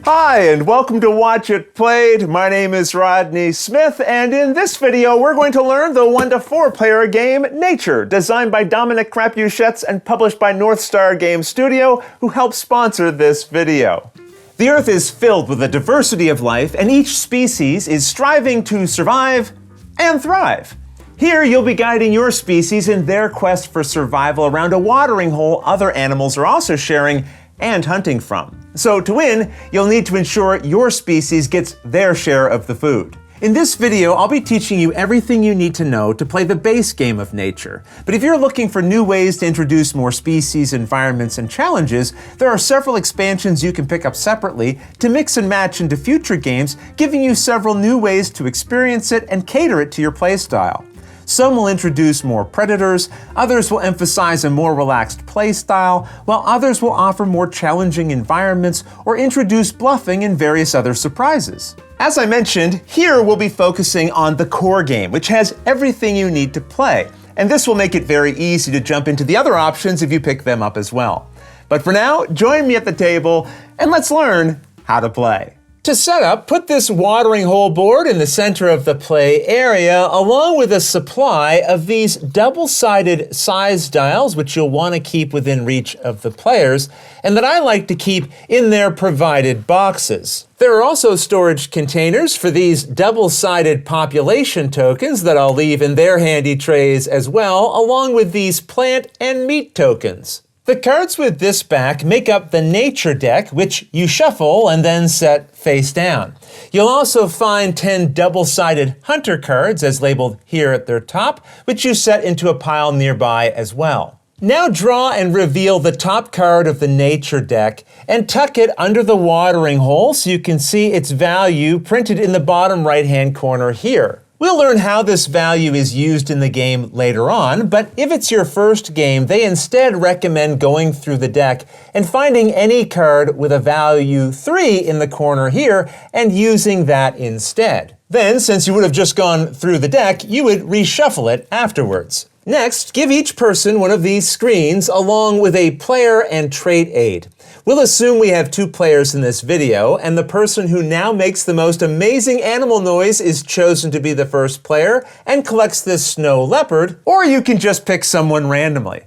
Hi, and welcome to Watch It Played. My name is Rodney Smith, and in this video, we're going to learn the 1 to 4 player game Nature, designed by Dominic Crapuchettes and published by North Star Game Studio, who helped sponsor this video. The Earth is filled with a diversity of life, and each species is striving to survive and thrive. Here, you'll be guiding your species in their quest for survival around a watering hole other animals are also sharing and hunting from. So to win, you'll need to ensure your species gets their share of the food. In this video, I'll be teaching you everything you need to know to play the base game of Nature. But if you're looking for new ways to introduce more species, environments, and challenges, there are several expansions you can pick up separately to mix and match into future games, giving you several new ways to experience it and cater it to your playstyle. Some will introduce more predators, others will emphasize a more relaxed play style, while others will offer more challenging environments or introduce bluffing and various other surprises. As I mentioned, here we'll be focusing on the core game, which has everything you need to play. And this will make it very easy to jump into the other options if you pick them up as well. But for now, join me at the table and let's learn how to play. To set up, put this watering hole board in the center of the play area, along with a supply of these double-sided size dials, which you'll want to keep within reach of the players, and that I like to keep in their provided boxes. There are also storage containers for these double-sided population tokens that I'll leave in their handy trays as well, along with these plant and meat tokens. The cards with this back make up the Nature deck, which you shuffle and then set face down. You'll also find 10 double-sided Hunter cards, as labeled here at their top, which you set into a pile nearby as well. Now draw and reveal the top card of the Nature deck and tuck it under the watering hole so you can see its value printed in the bottom right-hand corner here. We'll learn how this value is used in the game later on, but if it's your first game, they instead recommend going through the deck and finding any card with a value 3 in the corner here and using that instead. Then, since you would have just gone through the deck, you would reshuffle it afterwards. Next, give each person one of these screens along with a player and trait aid. We'll assume we have 2 players in this video, and the person who now makes the most amazing animal noise is chosen to be the first player and collects this snow leopard, or you can just pick someone randomly.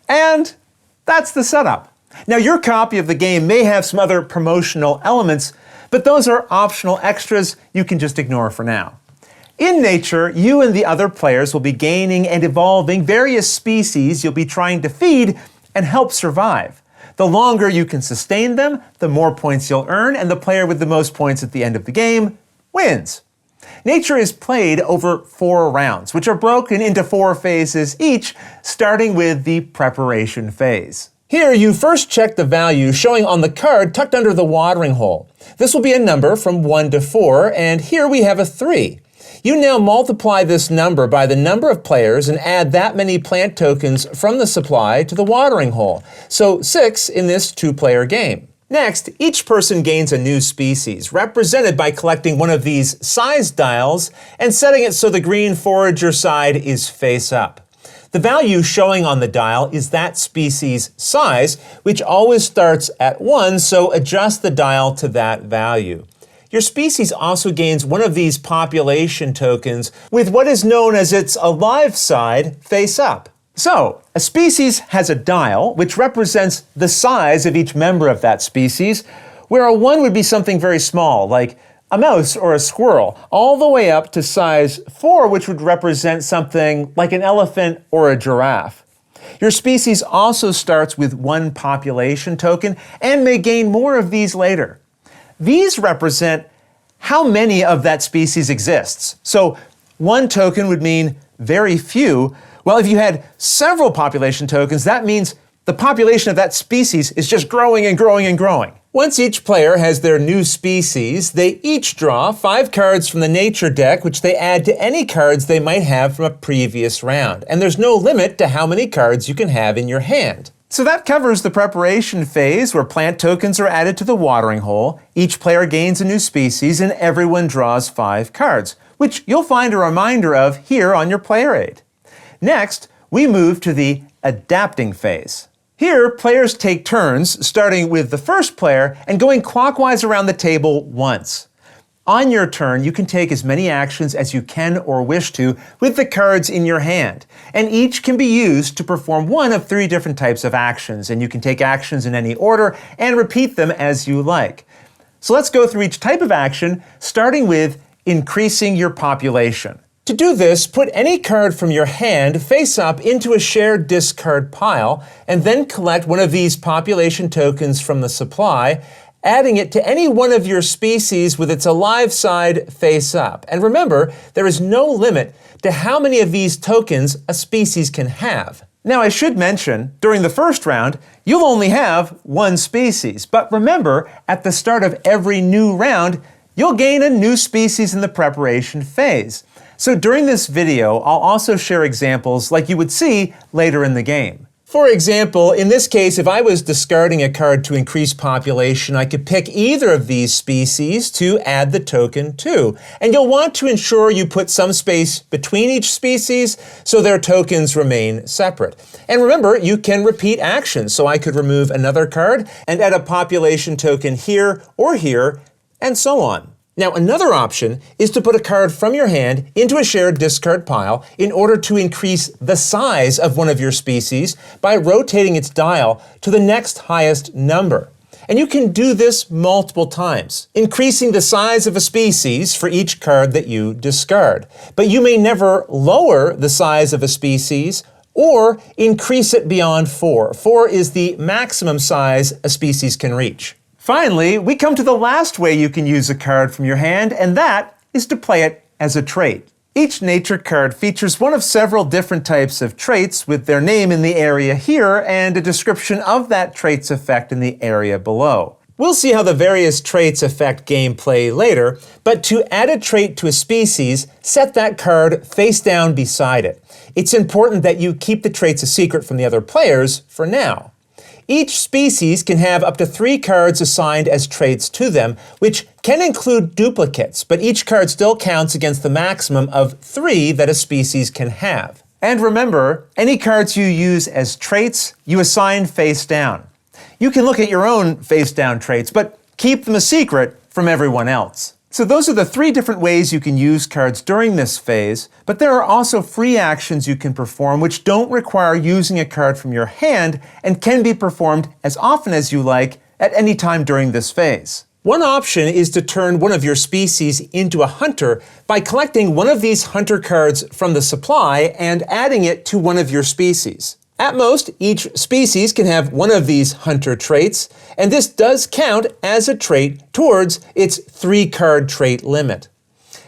And that's the setup. Now, your copy of the game may have some other promotional elements, but those are optional extras you can just ignore for now. In Nature, you and the other players will be gaining and evolving various species you'll be trying to feed and help survive. The longer you can sustain them, the more points you'll earn, and the player with the most points at the end of the game wins. Nature is played over 4 rounds, which are broken into 4 phases each, starting with the preparation phase. Here, you first check the value showing on the card tucked under the watering hole. This will be a number from 1 to 4, and here we have a 3. You now multiply this number by the number of players and add that many plant tokens from the supply to the watering hole. So 6 in this 2-player game. Next, each person gains a new species, represented by collecting one of these size dials and setting it so the green forager side is face up. The value showing on the dial is that species' size, which always starts at 1, so adjust the dial to that value. Your species also gains one of these population tokens with what is known as its alive side face up. So, a species has a dial which represents the size of each member of that species, where a 1 would be something very small, like a mouse or a squirrel, all the way up to size 4, which would represent something like an elephant or a giraffe. Your species also starts with 1 population token and may gain more of these later. These represent how many of that species exists. So 1 token would mean very few. Well, if you had several population tokens, that means the population of that species is just growing and growing and growing. Once each player has their new species, they each draw 5 cards from the Nature deck, which they add to any cards they might have from a previous round. And there's no limit to how many cards you can have in your hand. So that covers the preparation phase, where plant tokens are added to the watering hole, each player gains a new species, and everyone draws 5 cards, which you'll find a reminder of here on your player aid. Next, we move to the adapting phase. Here, players take turns, starting with the first player and going clockwise around the table once. On your turn, you can take as many actions as you can or wish to with the cards in your hand, and each can be used to perform one of 3 different types of actions, and you can take actions in any order and repeat them as you like. So let's go through each type of action, starting with increasing your population. To do this, put any card from your hand face up into a shared discard pile, and then collect one of these population tokens from the supply, adding it to any one of your species with its alive side face up. And remember, there is no limit to how many of these tokens a species can have. Now, I should mention, during the first round, you'll only have 1 species. But remember, at the start of every new round, you'll gain a new species in the preparation phase. So during this video, I'll also share examples like you would see later in the game. For example, in this case, if I was discarding a card to increase population, I could pick either of these species to add the token to. And you'll want to ensure you put some space between each species so their tokens remain separate. And remember, you can repeat actions, so I could remove another card and add a population token here or here, and so on. Now, another option is to put a card from your hand into a shared discard pile in order to increase the size of one of your species by rotating its dial to the next highest number. And you can do this multiple times, increasing the size of a species for each card that you discard. But you may never lower the size of a species or increase it beyond 4. 4 is the maximum size a species can reach. Finally, we come to the last way you can use a card from your hand, and that is to play it as a trait. Each nature card features one of several different types of traits with their name in the area here and a description of that trait's effect in the area below. We'll see how the various traits affect gameplay later, but to add a trait to a species, set that card face down beside it. It's important that you keep the traits a secret from the other players for now. Each species can have up to 3 cards assigned as traits to them, which can include duplicates, but each card still counts against the maximum of 3 that a species can have. And remember, any cards you use as traits, you assign face down. You can look at your own face down traits, but keep them a secret from everyone else. So those are the 3 different ways you can use cards during this phase, but there are also free actions you can perform which don't require using a card from your hand and can be performed as often as you like at any time during this phase. One option is to turn one of your species into a hunter by collecting one of these hunter cards from the supply and adding it to one of your species. At most, each species can have one of these hunter traits, and this does count as a trait towards its 3-card trait limit.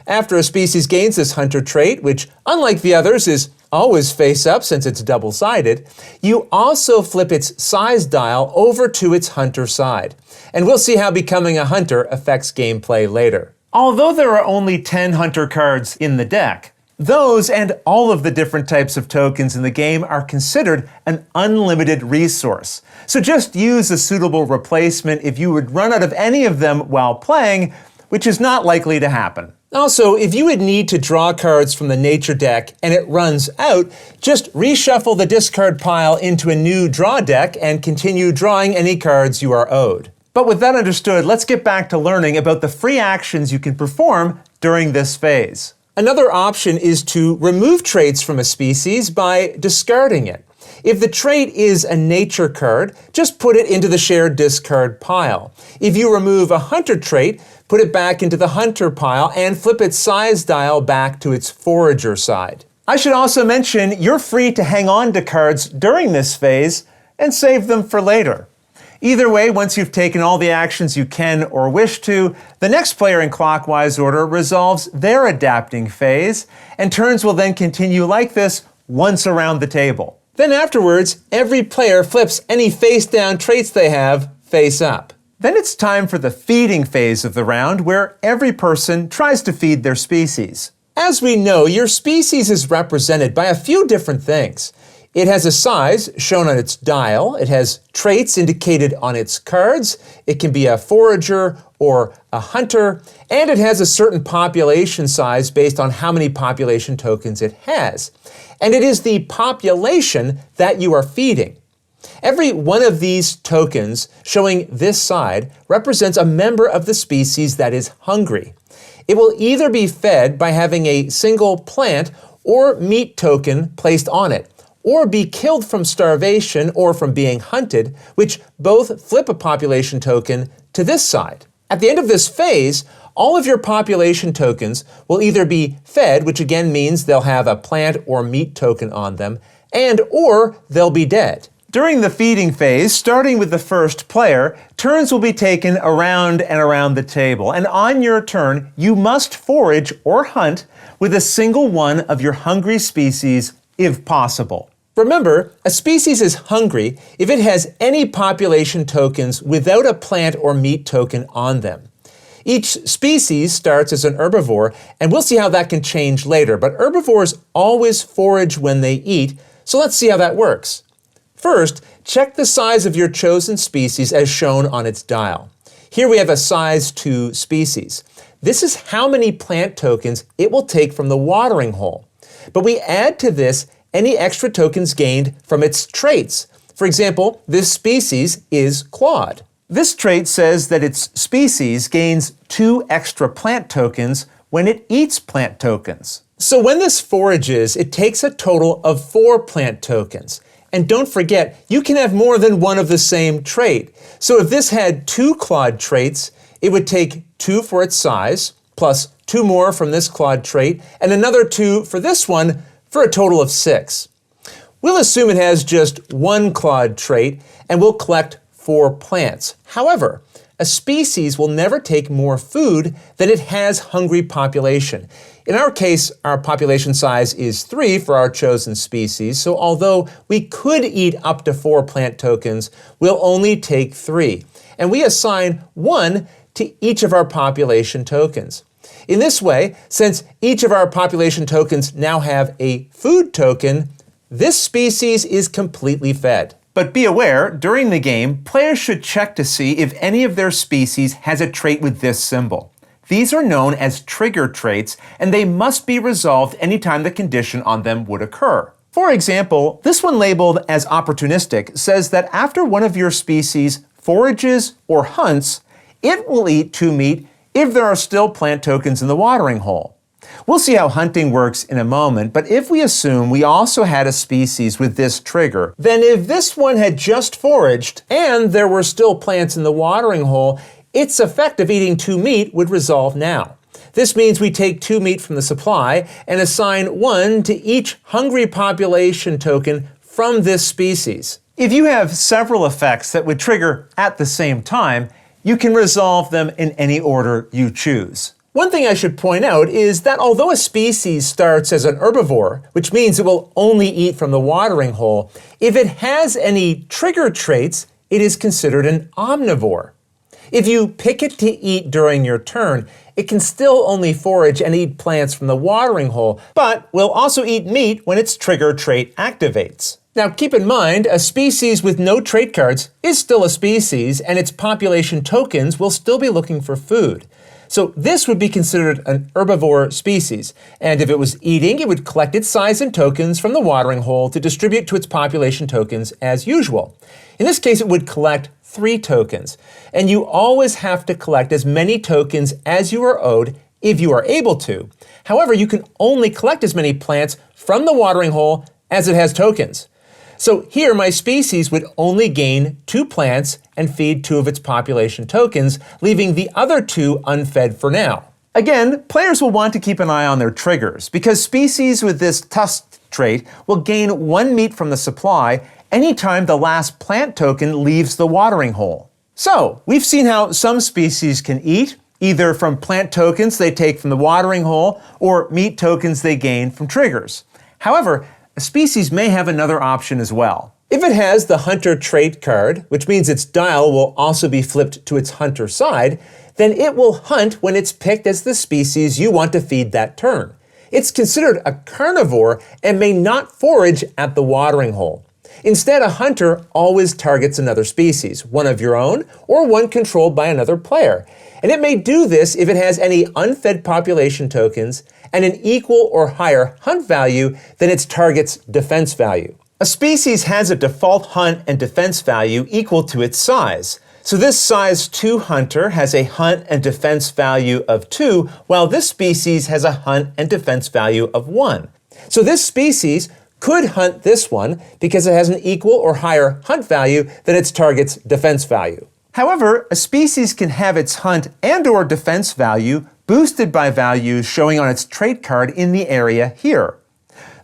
After a species gains this hunter trait, which unlike the others is always face up since it's double-sided, you also flip its size dial over to its hunter side. And we'll see how becoming a hunter affects gameplay later. Although there are only 10 hunter cards in the deck, those and all of the different types of tokens in the game are considered an unlimited resource. So just use a suitable replacement if you would run out of any of them while playing, which is not likely to happen. Also, if you would need to draw cards from the nature deck and it runs out, just reshuffle the discard pile into a new draw deck and continue drawing any cards you are owed. But with that understood, let's get back to learning about the free actions you can perform during this phase. Another option is to remove traits from a species by discarding it. If the trait is a nature card, just put it into the shared discard pile. If you remove a hunter trait, put it back into the hunter pile and flip its size dial back to its forager side. I should also mention you're free to hang on to cards during this phase and save them for later. Either way, once you've taken all the actions you can or wish to, the next player in clockwise order resolves their adapting phase, and turns will then continue like this once around the table. Then afterwards, every player flips any face-down traits they have face up. Then it's time for the feeding phase of the round, where every person tries to feed their species. As we know, your species is represented by a few different things. It has a size shown on its dial, it has traits indicated on its cards, it can be a forager or a hunter, and it has a certain population size based on how many population tokens it has. And it is the population that you are feeding. Every one of these tokens showing this side represents a member of the species that is hungry. It will either be fed by having a single plant or meat token placed on it, or be killed from starvation or from being hunted, which both flip a population token to this side. At the end of this phase, all of your population tokens will either be fed, which again means they'll have a plant or meat token on them, or they'll be dead. During the feeding phase, starting with the first player, turns will be taken around and around the table, and on your turn, you must forage or hunt with a single one of your hungry species if possible. Remember, a species is hungry if it has any population tokens without a plant or meat token on them. Each species starts as an herbivore, and we'll see how that can change later, but herbivores always forage when they eat, so let's see how that works. First, check the size of your chosen species as shown on its dial. Here we have a size 2 species. This is how many plant tokens it will take from the watering hole. But we add to this any extra tokens gained from its traits. For example, this species is clawed. This trait says that its species gains 2 extra plant tokens when it eats plant tokens. So when this forages, it takes a total of 4 plant tokens. And don't forget, you can have more than one of the same trait. So if this had 2 clawed traits, it would take 2 for its size, plus 2 more from this clawed trait, and another 2 for this one, for a total of 6. We'll assume it has just 1 clawed trait, and we'll collect 4 plants. However, a species will never take more food than it has hungry population. In our case, our population size is 3 for our chosen species, so although we could eat up to 4 plant tokens, we'll only take 3. And we assign 1 to each of our population tokens. In this way, since each of our population tokens now have a food token, this species is completely fed. But be aware, during the game, players should check to see if any of their species has a trait with this symbol. These are known as trigger traits, and they must be resolved anytime the condition on them would occur. For example, this one labeled as Opportunistic says that after one of your species forages or hunts, it will eat 2 meat if there are still plant tokens in the watering hole. We'll see how hunting works in a moment, but if we assume we also had a species with this trigger, then if this one had just foraged and there were still plants in the watering hole, its effect of eating 2 meat would resolve now. This means we take 2 meat from the supply and assign 1 to each hungry population token from this species. If you have several effects that would trigger at the same time, you can resolve them in any order you choose. One thing I should point out is that although a species starts as an herbivore, which means it will only eat from the watering hole, if it has any trigger traits, it is considered an omnivore. If you pick it to eat during your turn, it can still only forage and eat plants from the watering hole, but will also eat meat when its trigger trait activates. Now keep in mind, a species with no trait cards is still a species, and its population tokens will still be looking for food. So this would be considered an herbivore species, and if it was eating, it would collect its size and tokens from the watering hole to distribute to its population tokens as usual. In this case, it would collect 3 tokens, and you always have to collect as many tokens as you are owed if you are able to. However, you can only collect as many plants from the watering hole as it has tokens. So here my species would only gain 2 plants and feed 2 of its population tokens, leaving the other 2 unfed for now. Again, players will want to keep an eye on their triggers, because species with this Tusked trait will gain 1 meat from the supply anytime the last plant token leaves the watering hole. So, we've seen how some species can eat, either from plant tokens they take from the watering hole or meat tokens they gain from triggers. However, a species may have another option as well. If it has the hunter trait card, which means its dial will also be flipped to its hunter side, then it will hunt when it's picked as the species you want to feed that turn. It's considered a carnivore and may not forage at the watering hole. Instead, a hunter always targets another species, one of your own or one controlled by another player. And it may do this if it has any unfed population tokens and an equal or higher hunt value than its target's defense value. A species has a default hunt and defense value equal to its size. So this size 2 hunter has a hunt and defense value of 2, while this species has a hunt and defense value of 1. So this species could hunt this one because it has an equal or higher hunt value than its target's defense value. However, a species can have its hunt and/or defense value boosted by values showing on its trait card in the area here.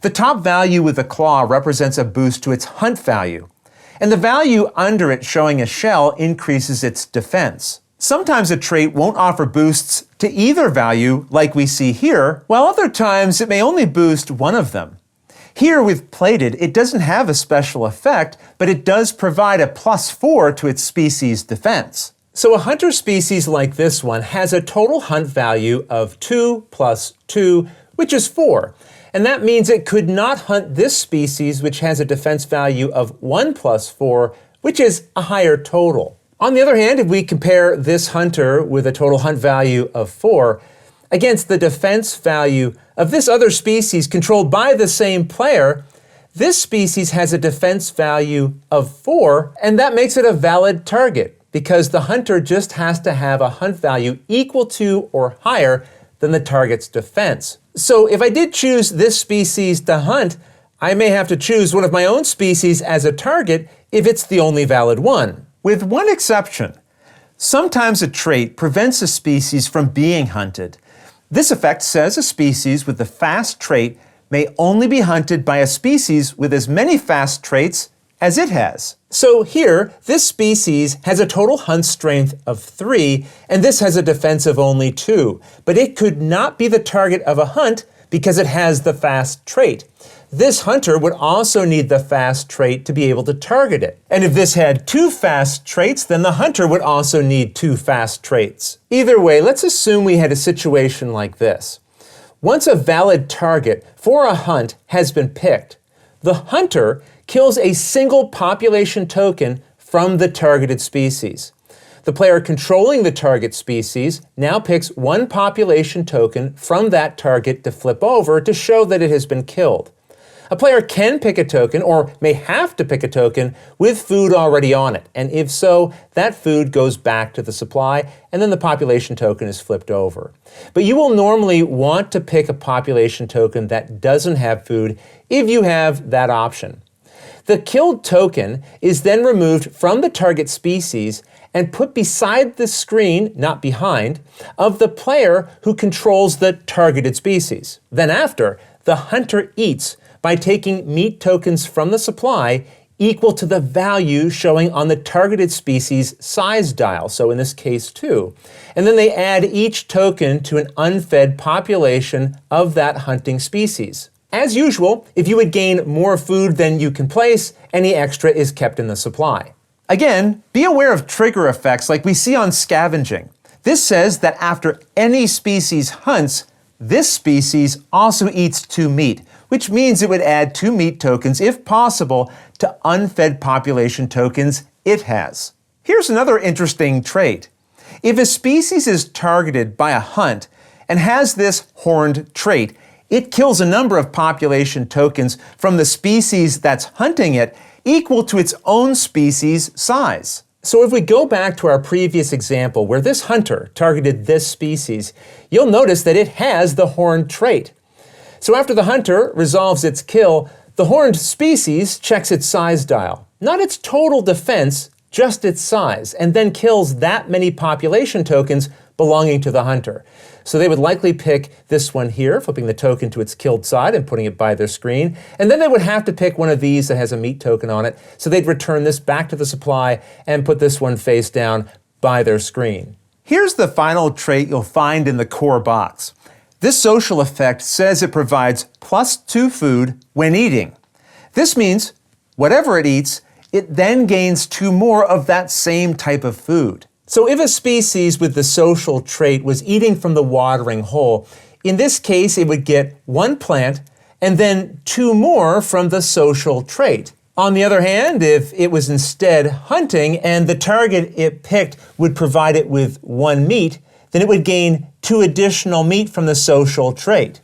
The top value with a claw represents a boost to its hunt value, and the value under it showing a shell increases its defense. Sometimes a trait won't offer boosts to either value, like we see here, while other times it may only boost one of them. Here with plated, it doesn't have a special effect, but it does provide a +4 to its species' defense. So a hunter species like this one has a total hunt value of 2 + 2, which is 4. And that means it could not hunt this species, which has a defense value of 1 + 4, which is a higher total. On the other hand, if we compare this hunter with a total hunt value of 4 against the defense value of this other species controlled by the same player, this species has a defense value of 4, and that makes it a valid target because the hunter just has to have a hunt value equal to or higher than the target's defense. So if I did choose this species to hunt, I may have to choose one of my own species as a target if it's the only valid one. With one exception. Sometimes a trait prevents a species from being hunted. This effect says a species with the fast trait may only be hunted by a species with as many fast traits as it has. So here, this species has a total hunt strength of 3, and this has a defense of only 2. But it could not be the target of a hunt because it has the fast trait. This hunter would also need the fast trait to be able to target it. And if this had 2 fast traits, then the hunter would also need 2 fast traits. Either way, let's assume we had a situation like this. Once a valid target for a hunt has been picked, the hunter kills a single population token from the targeted species. The player controlling the target species now picks one population token from that target to flip over to show that it has been killed. A player can pick a token, or may have to pick a token, with food already on it, and if so, that food goes back to the supply, and then the population token is flipped over. But you will normally want to pick a population token that doesn't have food if you have that option. The killed token is then removed from the target species and put beside the screen, not behind, of the player who controls the targeted species. Then after, the hunter eats by taking meat tokens from the supply equal to the value showing on the targeted species size dial, so in this case 2. And then they add each token to an unfed population of that hunting species. As usual, if you would gain more food than you can place, any extra is kept in the supply. Again, be aware of trigger effects like we see on Scavenging. This says that after any species hunts, this species also eats 2 meat, which means it would add 2 meat tokens, if possible, to unfed population tokens it has. Here's another interesting trait. If a species is targeted by a hunt and has this horned trait, it kills a number of population tokens from the species that's hunting it equal to its own species size. So if we go back to our previous example where this hunter targeted this species, you'll notice that it has the horned trait. So after the hunter resolves its kill, the horned species checks its size dial, not its total defense, just its size, and then kills that many population tokens belonging to the hunter. So they would likely pick this one here, flipping the token to its killed side and putting it by their screen. And then they would have to pick one of these that has a meat token on it. So they'd return this back to the supply and put this one face down by their screen. Here's the final trait you'll find in the core box. This social effect says it provides +2 food when eating. This means whatever it eats, it then gains 2 more of that same type of food. So if a species with the social trait was eating from the watering hole, in this case it would get 1 plant and then 2 more from the social trait. On the other hand, if it was instead hunting and the target it picked would provide it with 1 meat, then it would gain 2 additional meat from the social trait.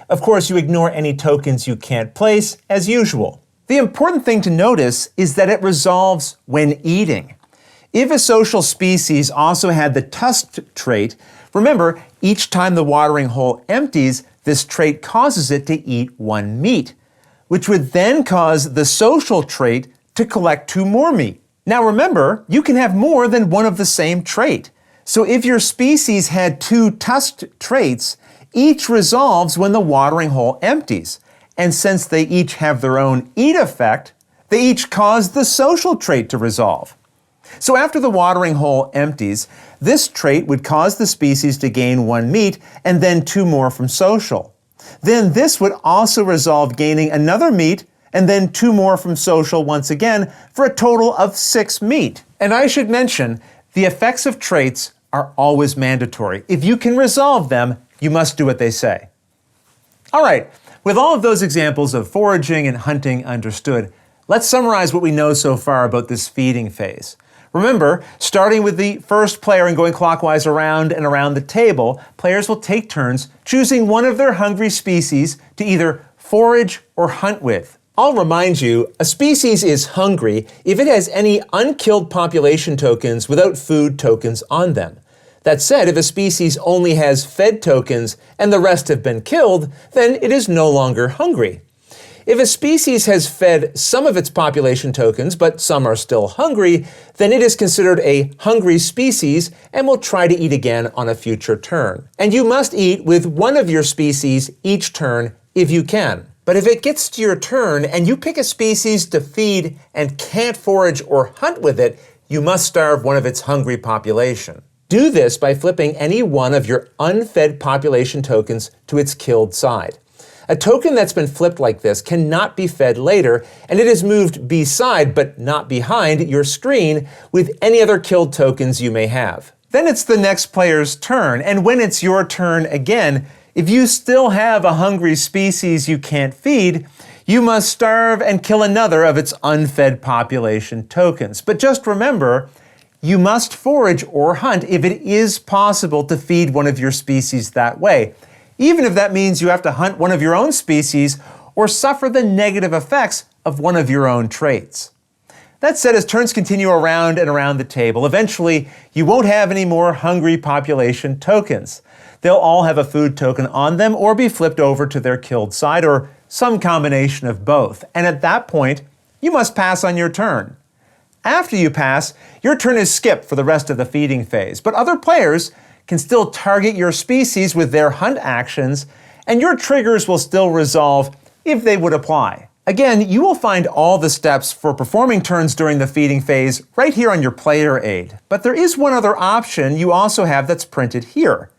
Of course, you ignore any tokens you can't place, as usual. The important thing to notice is that it resolves when eating. If a social species also had the tusked trait, remember, each time the watering hole empties, this trait causes it to eat one meat, which would then cause the social trait to collect two more meat. Now remember, you can have more than one of the same trait. So if your species had two tusked traits, each resolves when the watering hole empties. And since they each have their own eat effect, they each cause the social trait to resolve. So after the watering hole empties, this trait would cause the species to gain one meat and then two more from social. Then this would also resolve gaining another meat and then two more from social once again for a total of 6 meat. And I should mention, the effects of traits are always mandatory. If you can resolve them, you must do what they say. All right, with all of those examples of foraging and hunting understood, let's summarize what we know so far about this feeding phase. Remember, starting with the first player and going clockwise around and around the table, players will take turns choosing one of their hungry species to either forage or hunt with. I'll remind you, a species is hungry if it has any unkilled population tokens without food tokens on them. That said, if a species only has fed tokens and the rest have been killed, then it is no longer hungry. If a species has fed some of its population tokens, but some are still hungry, then it is considered a hungry species and will try to eat again on a future turn. And you must eat with one of your species each turn if you can. But if it gets to your turn and you pick a species to feed and can't forage or hunt with it, you must starve one of its hungry population. Do this by flipping any one of your unfed population tokens to its killed side. A token that's been flipped like this cannot be fed later, and it is moved beside but not behind your screen with any other killed tokens you may have. Then it's the next player's turn, and when it's your turn again, if you still have a hungry species you can't feed, you must starve and kill another of its unfed population tokens. But just remember, you must forage or hunt if it is possible to feed one of your species that way, even if that means you have to hunt one of your own species or suffer the negative effects of one of your own traits. That said, as turns continue around and around the table, eventually you won't have any more hungry population tokens. They'll all have a food token on them or be flipped over to their killed side or some combination of both. And at that point, you must pass on your turn. After you pass, your turn is skipped for the rest of the feeding phase, but other players can still target your species with their hunt actions, and your triggers will still resolve if they would apply. Again, you will find all the steps for performing turns during the feeding phase right here on your player aid. But there is one other option you also have that's printed here.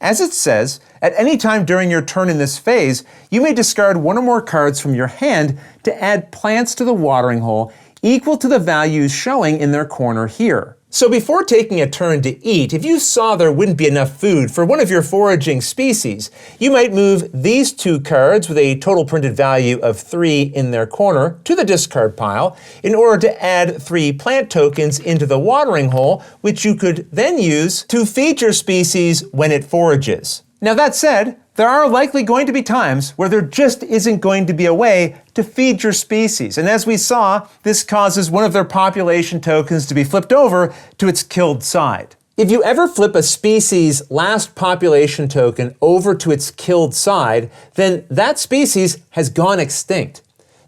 As it says, at any time during your turn in this phase, you may discard one or more cards from your hand to add plants to the watering hole equal to the values showing in their corner here. So before taking a turn to eat, if you saw there wouldn't be enough food for one of your foraging species, you might move these 2 cards with a total printed value of 3 in their corner to the discard pile in order to add 3 plant tokens into the watering hole, which you could then use to feed your species when it forages. Now that said, there are likely going to be times where there just isn't going to be a way to feed your species. And as we saw, this causes one of their population tokens to be flipped over to its killed side. If you ever flip a species' last population token over to its killed side, then that species has gone extinct.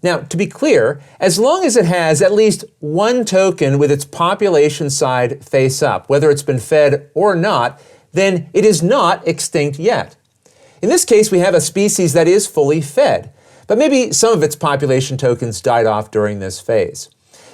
Now, to be clear, as long as it has at least one token with its population side face up, whether it's been fed or not, then it is not extinct yet. In this case, we have a species that is fully fed, but maybe some of its population tokens died off during this phase.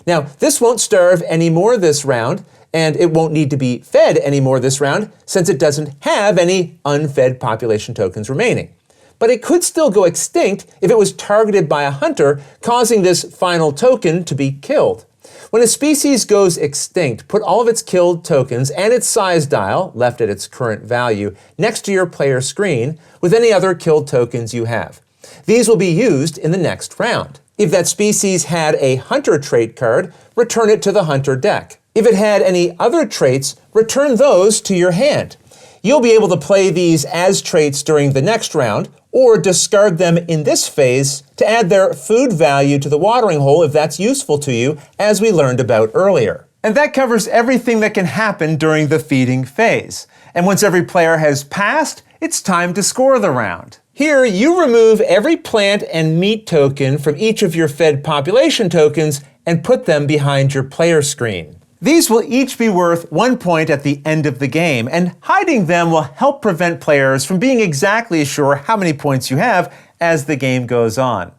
Now, this won't starve anymore this round, and it won't need to be fed anymore this round since it doesn't have any unfed population tokens remaining. But it could still go extinct if it was targeted by a hunter, causing this final token to be killed. When a species goes extinct, put all of its killed tokens and its size dial, left at its current value, next to your player screen with any other killed tokens you have. These will be used in the next round. If that species had a hunter trait card, return it to the hunter deck. If it had any other traits, return those to your hand. You'll be able to play these as traits during the next round, or discard them in this phase to add their food value to the watering hole if that's useful to you, as we learned about earlier. And that covers everything that can happen during the feeding phase. And once every player has passed, it's time to score the round. Here, you remove every plant and meat token from each of your fed population tokens and put them behind your player screen. These will each be worth 1 point at the end of the game, and hiding them will help prevent players from being exactly sure how many points you have as the game goes on.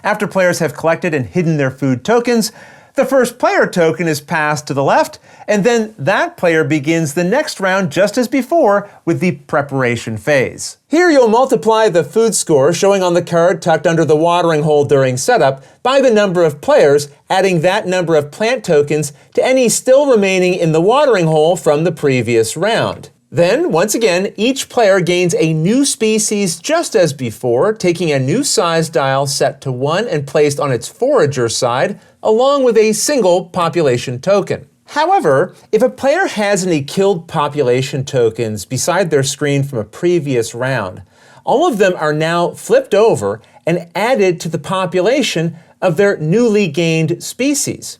After players have collected and hidden their food tokens, the first player token is passed to the left, and then that player begins the next round just as before with the preparation phase. Here you'll multiply the food score showing on the card tucked under the watering hole during setup by the number of players, adding that number of plant tokens to any still remaining in the watering hole from the previous round. Then, once again, each player gains a new species just as before, taking a new size dial set to 1 and placed on its forager side, along with a single population token. However, if a player has any killed population tokens beside their screen from a previous round, all of them are now flipped over and added to the population of their newly gained species.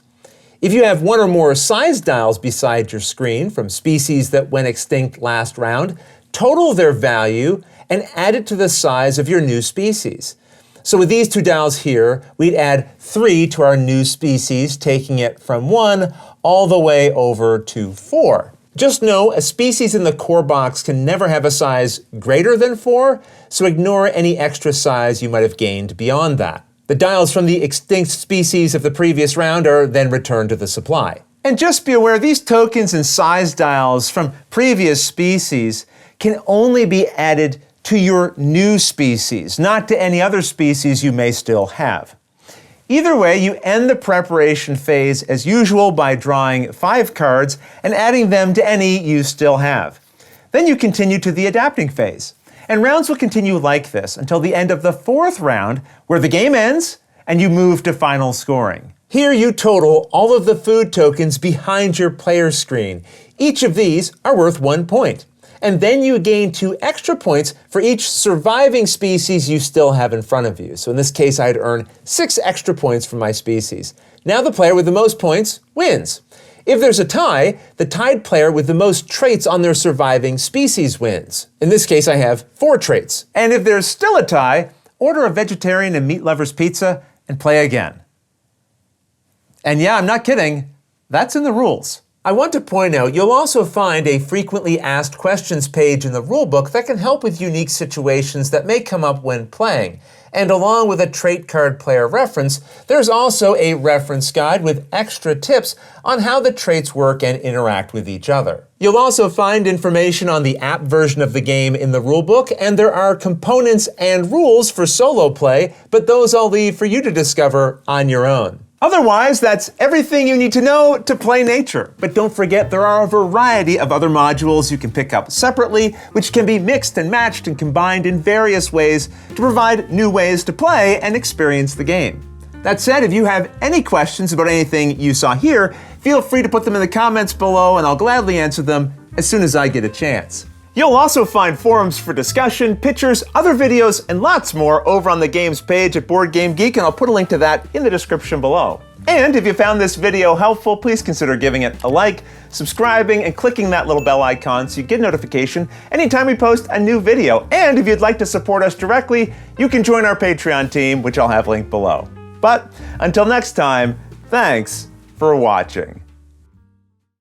If you have one or more size dials beside your screen from species that went extinct last round, total their value and add it to the size of your new species. So with these two dials here, we'd add 3 to our new species, taking it from 1 all the way over to 4. Just know a species in the core box can never have a size greater than 4, so ignore any extra size you might have gained beyond that. The dials from the extinct species of the previous round are then returned to the supply. And just be aware, these tokens and size dials from previous species can only be added to your new species, not to any other species you may still have. Either way, you end the preparation phase as usual by drawing 5 cards and adding them to any you still have. Then you continue to the adapting phase. And rounds will continue like this until the end of the 4th round, where the game ends and you move to final scoring. Here you total all of the food tokens behind your player screen. Each of these are worth 1 point. And then you gain 2 extra points for each surviving species you still have in front of you. So in this case, I'd earn 6 extra points from my species. Now the player with the most points wins. If there's a tie, the tied player with the most traits on their surviving species wins. In this case, I have 4 traits. And if there's still a tie, order a vegetarian and meat lovers pizza and play again. And yeah, I'm not kidding, that's in the rules. I want to point out you'll also find a frequently asked questions page in the rulebook that can help with unique situations that may come up when playing. And along with a trait card player reference, there's also a reference guide with extra tips on how the traits work and interact with each other. You'll also find information on the app version of the game in the rulebook, and there are components and rules for solo play, but those I'll leave for you to discover on your own. Otherwise, that's everything you need to know to play nature. But don't forget, there are a variety of other modules you can pick up separately, which can be mixed and matched and combined in various ways to provide new ways to play and experience the game. That said, if you have any questions about anything you saw here, feel free to put them in the comments below and I'll gladly answer them as soon as I get a chance. You'll also find forums for discussion, pictures, other videos, and lots more over on the games page at Board Game Geek, and I'll put a link to that in the description below. And if you found this video helpful, please consider giving it a like, subscribing, and clicking that little bell icon so you get notification anytime we post a new video. And if you'd like to support us directly, you can join our Patreon team, which I'll have linked below. But until next time, thanks for watching.